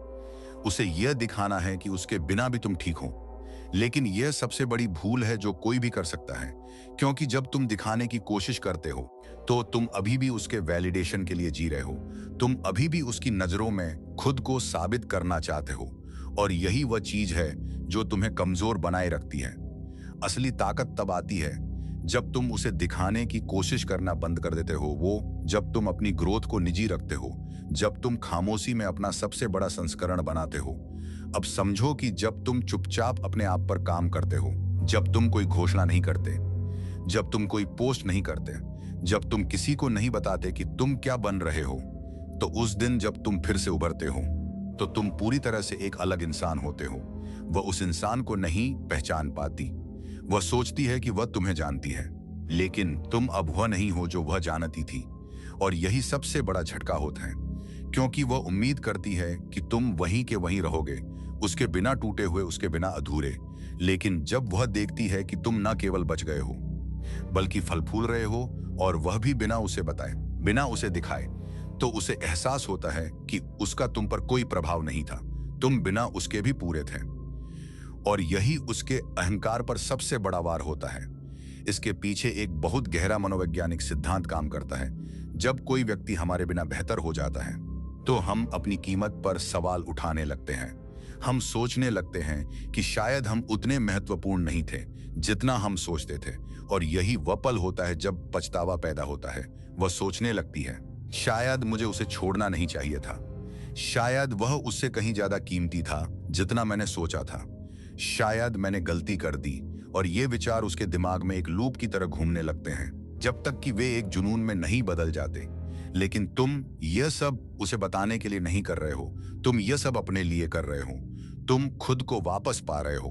Speaker 1: उसे यह दिखाना है कि उसके बिना भी तुम ठीक हो। लेकिन यह सबसे बड़ी भूल है जो कोई भी कर सकता है, क्योंकि जब तुम दिखाने की कोशिश करते हो तो तुम अभी भी उसके वैलिडेशन के लिए जी रहे हो। तुम अभी भी उसकी नजरों में खुद को साबित करना चाहते हो और यही वह चीज है जो तुम्हें कमजोर बनाए रखती है। असली ताकत तब आती है जब तुम उसे दिखाने की कोशिश करना बंद कर देते हो, वो जब तुम अपनी ग्रोथ को निजी रखते हो, जब तुम खामोशी में अपना सबसे बड़ा संस्करण बनाते हो। अब समझो कि जब तुम चुपचाप अपने आप पर काम करते हो, जब तुम कोई घोषणा नहीं करते, जब तुम कोई पोस्ट नहीं करते, जब तुम किसी को नहीं बताते कि तुम क्या बन रहे हो, तो उस दिन जब तुम फिर से उभरते हो तो तुम पूरी तरह से एक अलग इंसान होते हो। वह उस इंसान को नहीं पहचान पाती, वह सोचती है कि वह तुम्हें जानती है, लेकिन तुम अब वह नहीं हो जो वह जानती थी। और यही सबसे बड़ा झटका होता है, क्योंकि वह उम्मीद करती है कि तुम वहीं के वहीं रहोगे, उसके बिना टूटे हुए, उसके बिना अधूरे। लेकिन जब वह देखती है कि तुम न केवल बच गए हो बल्कि फल फूल रहे हो, और वह भी बिना उसे बताए, बिना उसे दिखाए, तो उसे एहसास होता है कि उसका तुम पर कोई प्रभाव नहीं था, तुम बिना उसके भी पूरे थे। और यही उसके अहंकार पर सबसे बड़ा वार होता है। इसके पीछे एक बहुत गहरा मनोवैज्ञानिक सिद्धांत काम करता है। जब कोई व्यक्ति हमारे बिना बेहतर हो जाता है तो हम अपनी कीमत पर सवाल उठाने लगते हैं। हम सोचने लगते हैं कि शायद हम उतने महत्वपूर्ण नहीं थे जितना हम सोचते थे। और यही वह पल होता है जब पछतावा पैदा होता है। वह सोचने लगती है, शायद मुझे उसे छोड़ना नहीं चाहिए था, शायद वह उससे कहीं ज्यादा कीमती था जितना मैंने सोचा था, शायद मैंने गलती कर दी। और ये विचार उसके दिमाग में एक लूप की तरह घूमने लगते हैं जब तक कि वे एक जुनून में नहीं बदल जाते। लेकिन तुम यह सब उसे बताने के लिए नहीं कर रहे हो, तुम यह सब अपने लिए कर रहे हो। तुम खुद को वापस पा रहे हो,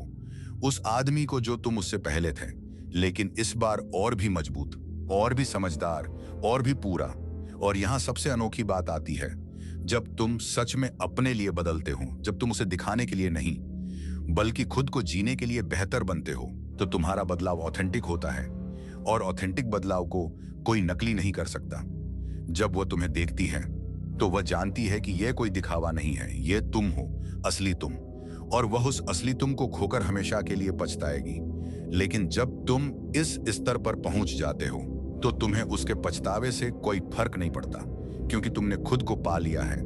Speaker 1: उस आदमी को जो तुम उससे पहले थे, लेकिन इस बार और भी मजबूत, और भी समझदार, और भी पूरा। और यहाँ सबसे अनोखी बात आती है, जब तुम सच में अपने लिए बदलते हो, जब तुम उसे दिखाने के लिए नहीं बल्कि खुद को जीने के लिए बेहतर बनते हो, तो तुम्हारा बदलाव ऑथेंटिक होता है। और ऑथेंटिक बदलाव को कोई नकली नहीं कर सकता। जब वह तुम्हें देखती है तो वह जानती है कि यह कोई दिखावा नहीं है, यह तुम हो, असली तुम। और वह उस असली तुम को खोकर हमेशा के लिए पछताएगी। लेकिन जब तुम इस स्तर पर पहुंच जाते हो तो तुम्हें उसके पछतावे से कोई फर्क नहीं पड़ता, क्योंकि तुमने खुद को पा लिया है।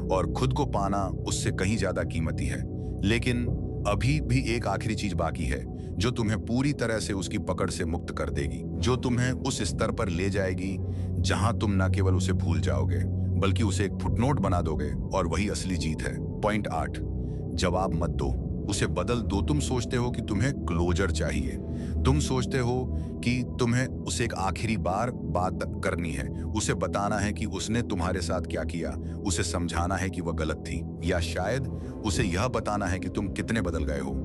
Speaker 1: और खुद को पाना उससे कहीं ज्यादा कीमती है। लेकिन अभी भी एक आखिरी चीज बाकी है जो तुम्हें पूरी तरह से उसकी पकड़ से मुक्त कर देगी, जो तुम्हें उस स्तर पर ले जाएगी जहां तुम न केवल उसे भूल जाओगे बल्कि उसे एक फुटनोट बना दोगे। और वही असली जीत है। पॉइंट 8, जवाब मत दो, उसे बदल दो। तुम सोचते हो कि तुम्हें क्लोजर चाहिए, तुम सोचते हो कि तुम्हें उसे एक आखिरी बार बात करनी है, उसे बताना है कि उसने तुम्हारे साथ क्या किया, उसे समझाना है कि वह गलत थी, या शायद उसे यह बताना है कि तुम कितने बदल गए हो।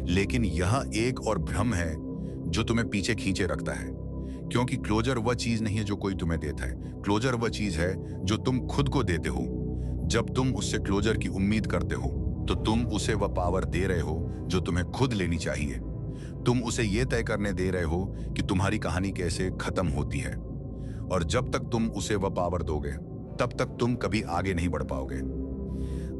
Speaker 1: लेकिन यह एक और भ्रम है जो तुम्हें पीछे खींचे रखता है, क्योंकि क्लोजर वह चीज नहीं है जो कोई तुम्हें देता है। क्लोजर वह चीज है जो तुम खुद को देते हो। जब तुम उससे क्लोजर की उम्मीद करते हो तो तुम उसे वह पावर दे रहे हो जो तुम्हें खुद लेनी चाहिए। तुम उसे यह तय करने दे रहे हो कि तुम्हारी कहानी कैसे खत्म होती है। और जब तक तुम उसे वह पावर दोगे तब तक तुम कभी आगे नहीं बढ़ पाओगे।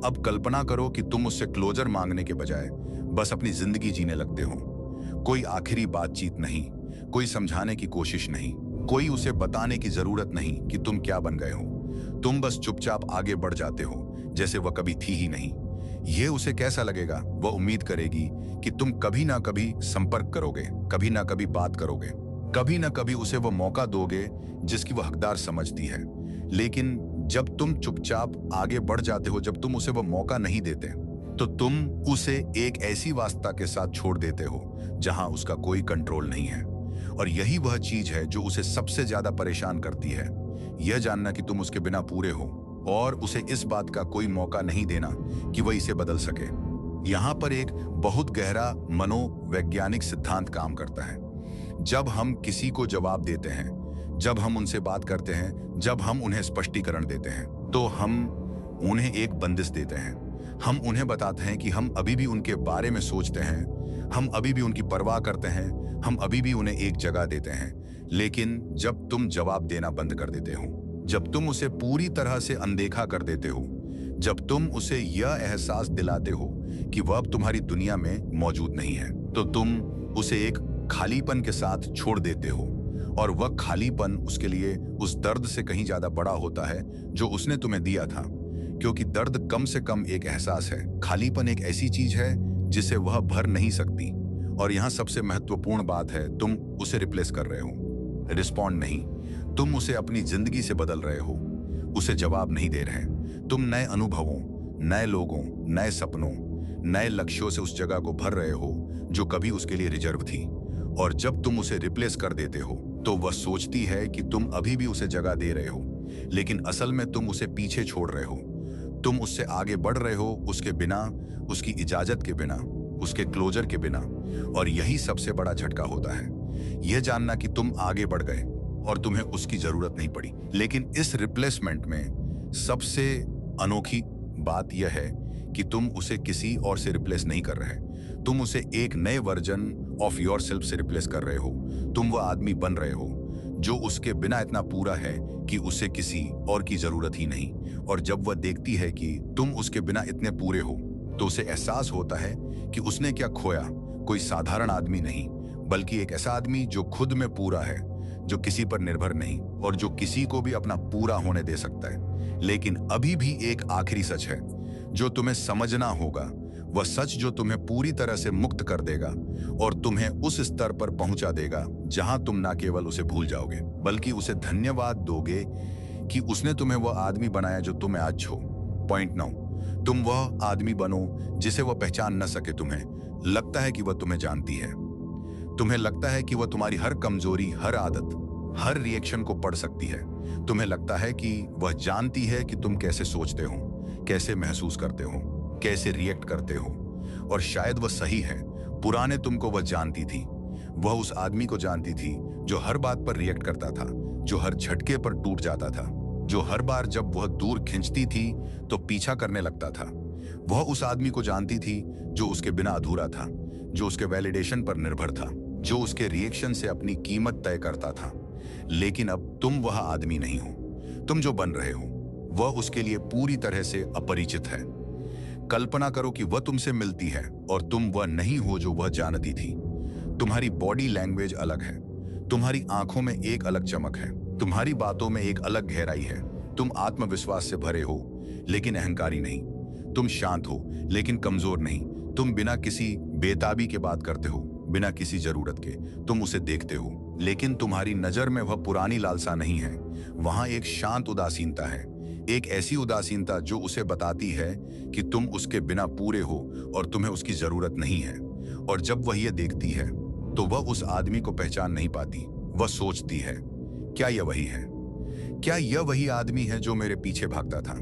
Speaker 1: अब कल्पना करो कि तुम उससे क्लोजर मांगने के बजाय बस अपनी जिंदगी जीने लगते हो। कोई आखिरी बातचीत नहीं, कोई समझाने की कोशिश नहीं, कोई उसे बताने की जरूरत नहीं कि तुम क्या बन गए हो। तुम बस चुपचाप आगे बढ़ जाते हो जैसे वह कभी थी ही नहीं। ये उसे कैसा लगेगा? वह उम्मीद करेगी कि तुम कभी ना कभी संपर्क करोगे, कभी ना कभी बात करोगे, कभी ना कभी उसे वह मौका दोगे जिसकी वह हकदार समझती है। लेकिन जब तुम चुपचाप आगे बढ़ जाते हो, जब तुम उसे वह मौका नहीं देते, तो तुम उसे एक ऐसी वास्ता के साथ छोड़ देते हो जहां उसका कोई कंट्रोल नहीं है। और यही वह चीज है जो उसे सबसे ज्यादा परेशान करती है, यह जानना कि तुम उसके बिना पूरे हो और उसे इस बात का कोई मौका नहीं देना कि वह इसे बदल सके। यहाँ पर एक बहुत गहरा मनोवैज्ञानिक सिद्धांत काम करता है। जब हम किसी को जवाब देते हैं, जब हम उनसे बात करते हैं, जब हम उन्हें स्पष्टीकरण देते हैं, तो हम उन्हें एक बंदिश देते हैं। हम उन्हें बताते हैं कि हम अभी भी उनके बारे में सोचते हैं, हम अभी भी उनकी परवाह करते हैं, हम अभी भी उन्हें एक जगह देते हैं। लेकिन जब तुम जवाब देना बंद कर देते हो, जब तुम उसे पूरी तरह से अनदेखा कर देते हो, जब तुम उसे यह एहसास दिलाते हो कि वह अब तुम्हारी दुनिया में मौजूद नहीं है, तो तुम उसे एक खालीपन के साथ छोड़ देते हो। और वह खालीपन उसके लिए उस दर्द से कहीं ज्यादा बड़ा होता है जो उसने तुम्हें दिया था। क्योंकि दर्द कम से कम एक एहसास है, खालीपन एक ऐसी चीज है जिसे वह भर नहीं सकती। और यहाँ सबसे महत्वपूर्ण बात है, तुम उसे रिप्लेस कर रहे हो, रिस्पॉन्ड नहीं। तुम उसे अपनी जिंदगी से बदल रहे हो, उसे जवाब नहीं दे रहे। तुम नए अनुभवों, नए लोगों, नए सपनों, नए लक्ष्यों से उस जगह को भर रहे हो जो कभी उसके लिए रिजर्व थी। और जब तुम उसे रिप्लेस कर देते हो तो वह सोचती है कि तुम अभी भी उसे जगह दे रहे हो, लेकिन असल में तुम उसे पीछे छोड़ रहे हो। तुम उससे आगे बढ़ रहे हो उसके बिना, उसकी इजाजत के बिना, उसके क्लोजर के बिना। और यही सबसे बड़ा झटका होता है, यह जानना कि तुम आगे बढ़ गए और तुम्हें उसकी जरूरत नहीं पड़ी। लेकिन इस रिप्लेसमेंट में सबसे अनोखी बात यह है कि तुम उसे किसी और से रिप्लेस नहीं कर रहे, तुम उसे एक नए वर्जन ऑफ योर सेल्फ से रिप्लेस कर रहे हो। तुम वह आदमी बन रहे हो जो उसके बिना इतना पूरा है कि उसे किसी और की जरूरत ही नहीं। और जब वह देखती है कि तुम उसके बिना इतने पूरे हो, तो उसे एहसास होता है कि उसने क्या खोया। कोई साधारण आदमी नहीं, बल्कि एक ऐसा आदमी जो खुद में पूरा है, जो किसी पर निर्भर नहीं और जो किसी को भी अपना पूरा होने दे सकता है। लेकिन अभी भी एक आखिरी सच है जो तुम्हें समझना होगा, वह सच जो तुम्हें पूरी तरह से मुक्त कर देगा और तुम्हें उस स्तर पर पहुंचा देगा जहां तुम ना केवल उसे भूल जाओगे, बल्कि उसे धन्यवाद दोगे कि उसने तुम्हें वह आदमी बनाया जो तुम आज हो। पॉइंट 9, तुम वह आदमी बनो जिसे वह पहचान न सके। तुम्हें लगता है कि वह तुम्हें जानती है, तुम्हें लगता है कि वह तुम्हारी हर कमजोरी, हर आदत, हर रिएक्शन को पढ़ सकती है। तुम्हें लगता है कि वह जानती है कि तुम कैसे सोचते हो, कैसे महसूस करते हो, कैसे रिएक्ट करते हो। और शायद वह सही है, पुराने तुमको वह जानती थी। वह उस आदमी को जानती थी जो हर बात पर रिएक्ट करता था, जो हर झटके पर टूट जाता था, जो हर बार जब वह दूर खींचती थी तो पीछा करने लगता था। वह उस आदमी को जानती थी जो उसके बिना अधूरा था, जो उसके वैलिडेशन पर निर्भर था, जो उसके रिएक्शन से अपनी कीमत तय करता था। लेकिन अब तुम वह आदमी नहीं हो। तुम जो बन रहे हो वह उसके लिए पूरी तरह से अपरिचित है। कल्पना करो कि वह तुमसे मिलती है और तुम वह नहीं हो जो वह जानती थी। तुम्हारी बॉडी लैंग्वेज अलग है, तुम्हारी आंखों में एक अलग चमक है, तुम्हारी बातों में एक अलग गहराई है। तुम आत्मविश्वास से भरे हो लेकिन अहंकारी नहीं, तुम शांत हो लेकिन कमजोर नहीं। तुम बिना किसी बेताबी के बात करते हो, बिना किसी जरूरत के। तुम उसे देखते हो लेकिन तुम्हारी नजर में वह पुरानी लालसा नहीं है, वहां एक शांत उदासीनता है, एक ऐसी उदासीनता जो उसे बताती है कि तुम उसके बिना पूरे हो और तुम्हें उसकी जरूरत नहीं है। और जब वह यह देखती है तो वह उस आदमी को पहचान नहीं पाती। वह सोचती है, क्या यह वही है? क्या यह वही आदमी है जो मेरे पीछे भागता था?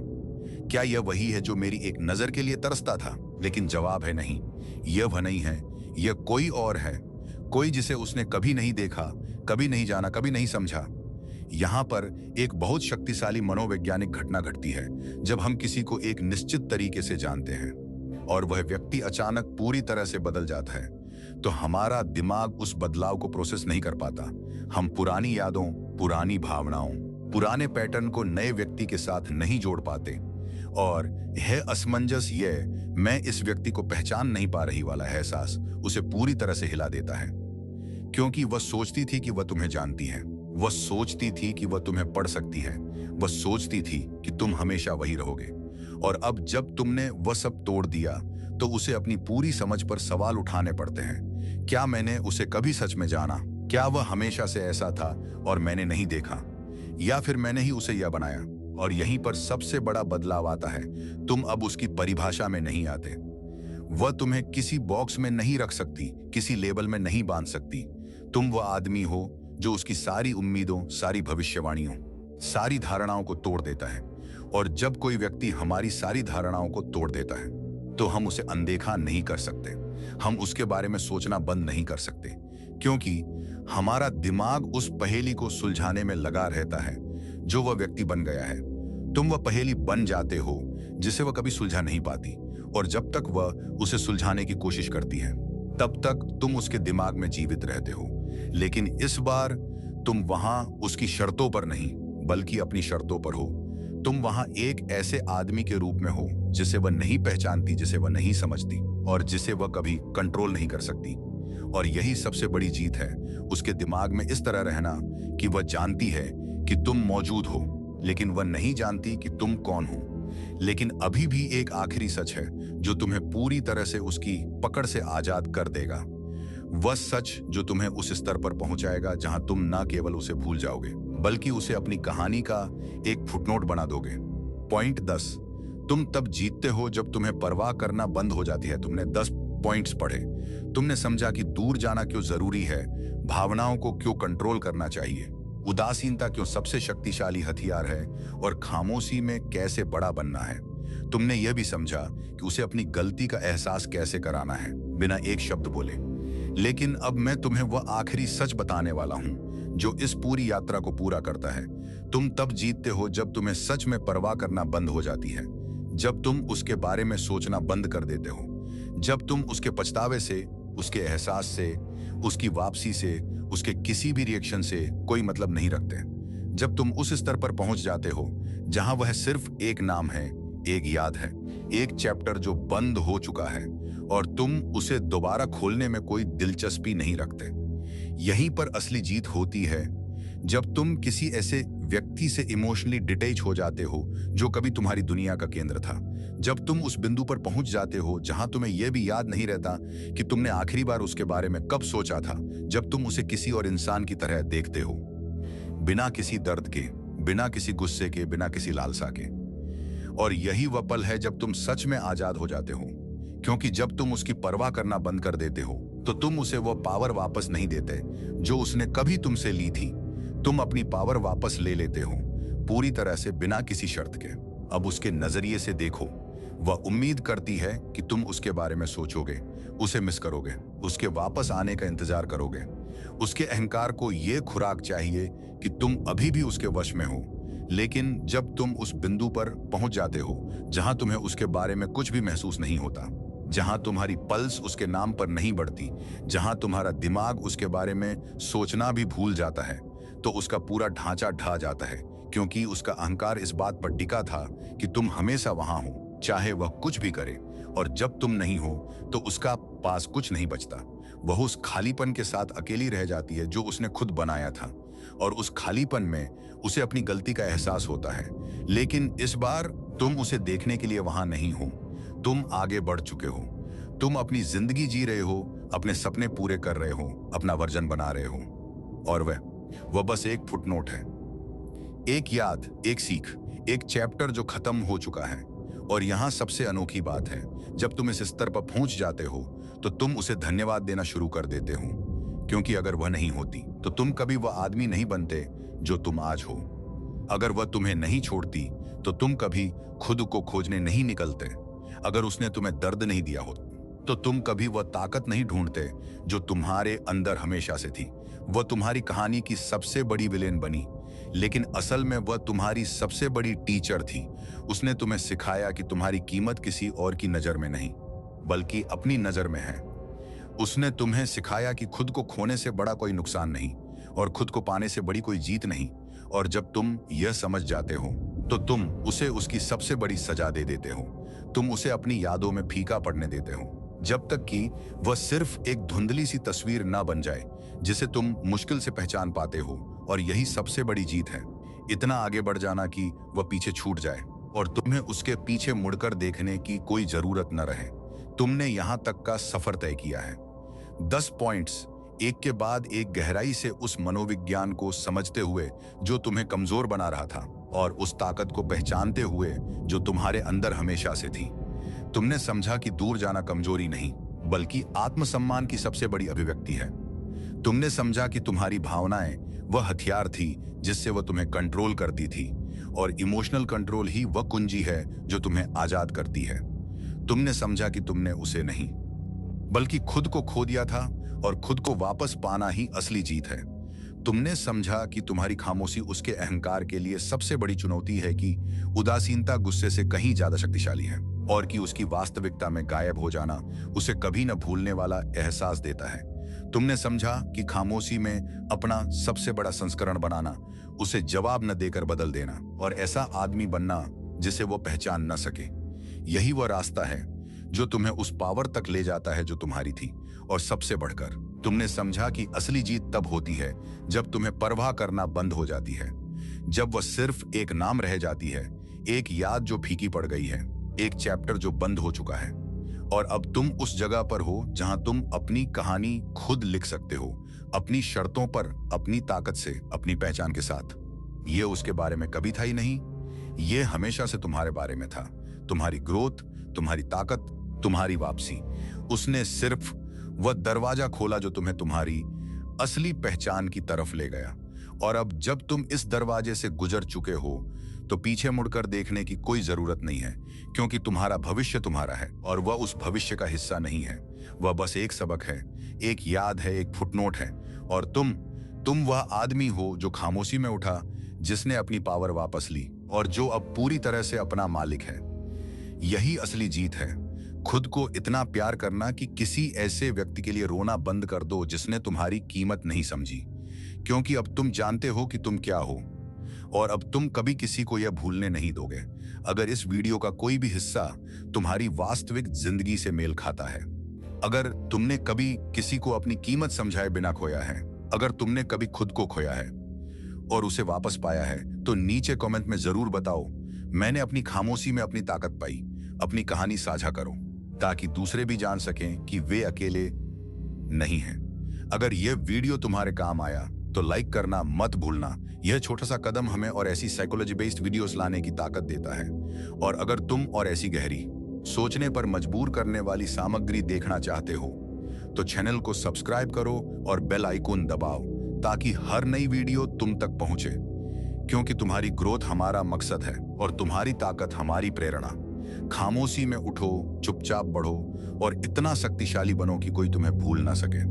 Speaker 1: क्या यह वही है जो मेरी एक नजर के लिए तरसता था? लेकिन जवाब है नहीं, यह वह नहीं है, यह कोई और है, कोई जिसे उसने कभी नहीं देखा, कभी नहीं जाना, कभी नहीं समझा। यहाँ पर एक बहुत शक्तिशाली मनोवैज्ञानिक घटना घटती है जब हम किसी को एक निश्चित तरीके से जानते हैं और वह व्यक्ति अचानक पूरी तरह से बदल जाता है, तो हमारा दिमाग उस बदलाव को प्रोसेस नहीं कर पाता। हम पुरानी यादों, पुरानी भावनाओं, पुराने पैटर्न को नए व्यक्ति के साथ नहीं जोड़ पाते। और यह असमंजस, यह मैं इस व्यक्ति को पहचान नहीं पा रही वाला एहसास उसे पूरी तरह से हिला देता है। क्योंकि वह सोचती थी कि वह तुम्हें जानती है, वह सोचती थी कि वह तुम्हें पढ़ सकती है, वह सोचती थी कि तुम हमेशा वही रहोगे, और अब जब तुमने वह सब तोड़ दिया तो उसे अपनी पूरी समझ पर सवाल उठाने पड़ते हैं। क्या मैंने उसे कभी सच में जाना? क्या वह हमेशा से ऐसा था और मैंने नहीं देखा? या फिर मैंने ही उसे यह बनाया? और यहीं पर सबसे बड़ा बदलाव आता है। तुम अब उसकी परिभाषा में नहीं आते। वह तुम्हें किसी बॉक्स में नहीं रख सकती, किसी लेबल में नहीं बांध सकती। तुम वह आदमी हो जो उसकी सारी उम्मीदों, सारी भविष्यवाणियों, सारी धारणाओं को तोड़ देता है। और जब कोई व्यक्ति हमारी सारी धारणाओं को तोड़ देता है तो हम उसे अनदेखा नहीं कर सकते। हम उसके बारे में सोचना बंद नहीं कर सकते, क्योंकि हमारा दिमाग उस पहेली को सुलझाने में लगा रहता है जो वह व्यक्ति बन गया है। तुम वह पहेली बन जाते हो जिसे वह कभी सुलझा नहीं पाती, और जब तक वह उसे सुलझाने की कोशिश करती है तब तक तुम उसके दिमाग में जीवित रहते हो। लेकिन इस बार तुम वहां उसकी शर्तों पर नहीं, बल्कि अपनी शर्तों पर हो। तुम वहां एक ऐसे आदमी के रूप में हो जिसे वह नहीं पहचानती, जिसे वह नहीं समझती, और जिसे वह कभी कंट्रोल नहीं कर सकती। और यही सबसे बड़ी जीत है, उसके दिमाग में इस तरह रहना कि वह जानती है कि तुम मौजूद हो, लेकिन वह नहीं जानती कि तुम कौन हो। लेकिन अभी भी एक आखिरी सच है जो तुम्हें पूरी तरह से उसकी पकड़ से आजाद कर देगा। वह सच जो तुम्हें उस स्तर पर पहुंचाएगा जहां तुम न केवल उसे भूल जाओगे, बल्कि उसे अपनी कहानी का एक फुटनोट बना दोगे। पॉइंट 10। तुम तब जीतते हो जब तुम्हें परवाह करना बंद हो जाती है। तुमने 10 पॉइंट्स पढ़े। तुमने समझा कि दूर जाना क्यों जरूरी है, भावनाओं को क्यों कंट्रोल करना चाहिए, उदासीनता क्यों सबसे शक्तिशाली हथियार है, और खामोशी में कैसे बड़ा बनना है। तुमने यह भी समझा कि उसे अपनी गलती का एहसास कैसे कराना है बिना एक शब्द बोले। लेकिन अब मैं तुम्हें वह आखिरी सच बताने वाला हूं जो इस पूरी यात्रा को पूरा करता है। तुम तब जीतते हो जब तुम्हें सच में परवाह करना बंद हो जाती है, जब तुम उसके बारे में सोचना बंद कर देते हो, जब तुम उसके पछतावे से, उसके एहसास से, उसकी वापसी से, उसके किसी भी रिएक्शन से कोई मतलब नहीं रखते। जब तुम उस स्तर पर पहुंच जाते हो जहां वह सिर्फ एक नाम है, एक याद है, एक चैप्टर जो बंद हो चुका है, और तुम उसे दोबारा खोलने में कोई दिलचस्पी नहीं रखते। यहीं पर असली जीत होती है, जब तुम किसी ऐसे व्यक्ति से इमोशनली डिटैच हो जाते हो जो कभी तुम्हारी दुनिया का केंद्र था। जब तुम उस बिंदु पर पहुंच जाते हो जहां तुम्हें यह भी याद नहीं रहता कि तुमने आखिरी बार उसके बारे में कब सोचा था, जब तुम उसे किसी और इंसान की तरह देखते हो, बिना किसी दर्द के, बिना किसी गुस्से के, बिना किसी लालसा के। और यही वह पल है जब तुम सच में आजाद हो जाते हो, क्योंकि जब तुम उसकी परवाह करना बंद कर देते हो तो तुम उसे वो पावर वापस नहीं देते जो उसने कभी तुमसे ली थी। तुम अपनी पावर वापस ले लेते हो, पूरी तरह से, बिना किसी शर्त के। अब उसके नजरिए से देखो। वह उम्मीद करती है कि तुम उसके बारे में सोचोगे, उसे मिस करोगे, उसके वापस आने का इंतजार करोगे। उसके अहंकार को यह खुराक चाहिए कि तुम अभी भी उसके वश में हो। लेकिन जब तुम उस बिंदु पर पहुंच जाते हो जहां तुम्हें उसके बारे में कुछ भी महसूस नहीं होता, जहां तुम्हारी पल्स उसके नाम पर नहीं बढ़ती, जहां तुम्हारा दिमाग उसके बारे में सोचना भी भूल जाता है, तो उसका पूरा ढांचा ढह जाता है, क्योंकि उसका अहंकार इस बात पर टिका था कि तुम हमेशा वहां हो, चाहे वह कुछ भी करे। और जब तुम नहीं हो तो उसका पास कुछ नहीं बचता। वह उस खालीपन के साथ अकेली रह जाती है जो उसने खुद बनाया था, और उस खालीपन में उसे अपनी गलती का एहसास होता है। लेकिन इस बार तुम उसे देखने के लिए वहां नहीं हो। तुम आगे बढ़ चुके हो। तुम अपनी जिंदगी जी रहे हो, अपने सपने पूरे कर रहे हो, अपना वर्जन बना रहे हो। और वह बस एक फुटनोट है, एक याद, एक सीख, एक चैप्टर जो खत्म हो चुका है। और यहां सबसे अनोखी बात है, जब तुम इस स्तर पर पहुंच जाते हो तो तुम उसे धन्यवाद देना शुरू कर देते हो, क्योंकि अगर वह नहीं होती तो तुम कभी वह आदमी नहीं बनते जो तुम आज हो। अगर वह तुम्हें नहीं छोड़ती तो तुम कभी खुद को खोजने नहीं निकलते। अगर उसने तुम्हें दर्द नहीं दिया हो तो तुम कभी वह ताकत नहीं ढूंढते जो तुम्हारे अंदर हमेशा से थी। वह तुम्हारी कहानी की सबसे बड़ी विलेन बनी, लेकिन असल में वह तुम्हारी सबसे बड़ी टीचर थी। उसने तुम्हें सिखाया कि तुम्हारी कीमत किसी और की नजर में नहीं, बल्कि अपनी नजर में है। उसने तुम्हें सिखाया कि खुद को खोने से बड़ा कोई नुकसान नहीं, और खुद को पाने से बड़ी कोई जीत नहीं। और जब तुम यह समझ जाते हो तो तुम उसे उसकी सबसे बड़ी सजा दे देते हो। तुम उसे अपनी यादों में फीका पड़ने देते हो, जब तक कि वह सिर्फ एक धुंधली सी तस्वीर ना बन जाए जिसे तुम मुश्किल से पहचान पाते हो। और यही सबसे बड़ी जीत है। इतना आगे बढ़ जाना कि वह पीछे छूट जाए और तुम्हें उसके पीछे मुड़कर देखने की कोई जरूरत न रहे। तुमने यहां तक का सफर तय किया है। 10 पॉइंट्स, एक के बाद एक गहराई से उस मनोविज्ञान को समझते हुए जो तुम्हें कमजोर बना रहा था और उस ताकत को पहचानते हुए जो तुम्हारे अंदर हमेशा से थी। तुमने समझा कि दूर जाना कमजोरी नहीं बल्कि आत्मसम्मान की सबसे बड़ी अभिव्यक्ति है। तुमने समझा कि तुम्हारी भावनाएं वह हथियार थी जिससे वह तुम्हें कंट्रोल करती थी और इमोशनल कंट्रोल ही वह कुंजी है जो तुम्हें आजाद करती है। तुमने समझा कि तुमने उसे नहीं बल्कि खुद को खो दिया था और खुद को वापस पाना ही असली जीत है। तुमने समझा कि तुम्हारी खामोशी उसके अहंकार के लिए सबसे बड़ी चुनौती है, कि उदासीनता गुस्से से कहीं ज्यादा शक्तिशाली है और कि उसकी वास्तविकता में गायब हो जाना उसे कभी न भूलने वाला एहसास देता है। तुमने समझा कि खामोशी में अपना सबसे बड़ा संस्करण बनाना, उसे जवाब न देकर बदल देना और ऐसा आदमी बनना जिसे वो पहचान न सके, यही वह रास्ता है जो तुम्हें उस पावर तक ले जाता है जो तुम्हारी थी। और सबसे बढ़कर तुमने समझा कि असली जीत तब होती है जब तुम्हें परवाह करना बंद हो जाती है, जब वह सिर्फ एक नाम रह जाती है, एक याद जो फीकी पड़ गई है, एक चैप्टर जो बंद हो चुका है और अब तुम उस जगह पर हो जहां तुम अपनी कहानी खुद लिख सकते हो, अपनी शर्तों पर, अपनी ताकत से, अपनी पहचान के साथ। ये उसके बारे में कभी था ही नहीं, ये हमेशा से तुम्हारे बारे में था। तुम्हारी ग्रोथ, तुम्हारी ताकत, तुम्हारी वापसी। उसने सिर्फ वह दरवाजा खोला जो तुम्हें तुम्हारी असली पहचान की तरफ ले गया। और अब जब तुम इस दरवाजे से गुजर चुके हो तो पीछे मुड़कर देखने की कोई जरूरत नहीं है, क्योंकि तुम्हारा भविष्य तुम्हारा है और वह उस भविष्य का हिस्सा नहीं है। वह बस एक सबक है, एक याद है, एक फुटनोट है। और तुम वह आदमी हो जो खामोशी में उठा, जिसने अपनी पावर वापस ली और जो अब पूरी तरह से अपना मालिक है। यही असली जीत है, खुद को इतना प्यार करना कि किसी ऐसे व्यक्ति के लिए रोना बंद कर दो जिसने तुम्हारी कीमत नहीं समझी, क्योंकि अब तुम जानते हो कि तुम क्या हो और अब तुम कभी किसी को यह भूलने नहीं दोगे। अगर इस वीडियो का कोई भी हिस्सा तुम्हारी वास्तविक जिंदगी से मेल खाता है, अगर तुमने कभी किसी को अपनी कीमत समझाए बिना खोया है, अगर तुमने कभी खुद को खोया है और उसे वापस पाया है, तो नीचे कमेंट में जरूर बताओ, मैंने अपनी खामोशी में अपनी ताकत पाई। अपनी कहानी साझा करो ताकि दूसरे भी जान सकें कि वे अकेले नहीं हैं। अगर यह वीडियो तुम्हारे काम आया तो लाइक करना मत भूलना। यह छोटा सा कदम हमें और ऐसी साइकोलॉजी बेस्ड वीडियोस लाने की ताकत देता है। और अगर तुम और ऐसी गहरी, सोचने पर मजबूर करने वाली सामग्री देखना चाहते हो तो चैनल को सब्सक्राइब करो और बेल आइकन दबाओ ताकि हर नई वीडियो तुम तक पहुंचे, क्योंकि तुम्हारी ग्रोथ हमारा मकसद है और तुम्हारी ताकत हमारी प्रेरणा। खामोशी में उठो, चुपचाप बढ़ो और इतना शक्तिशाली बनो कि कोई तुम्हें भूल ना सके।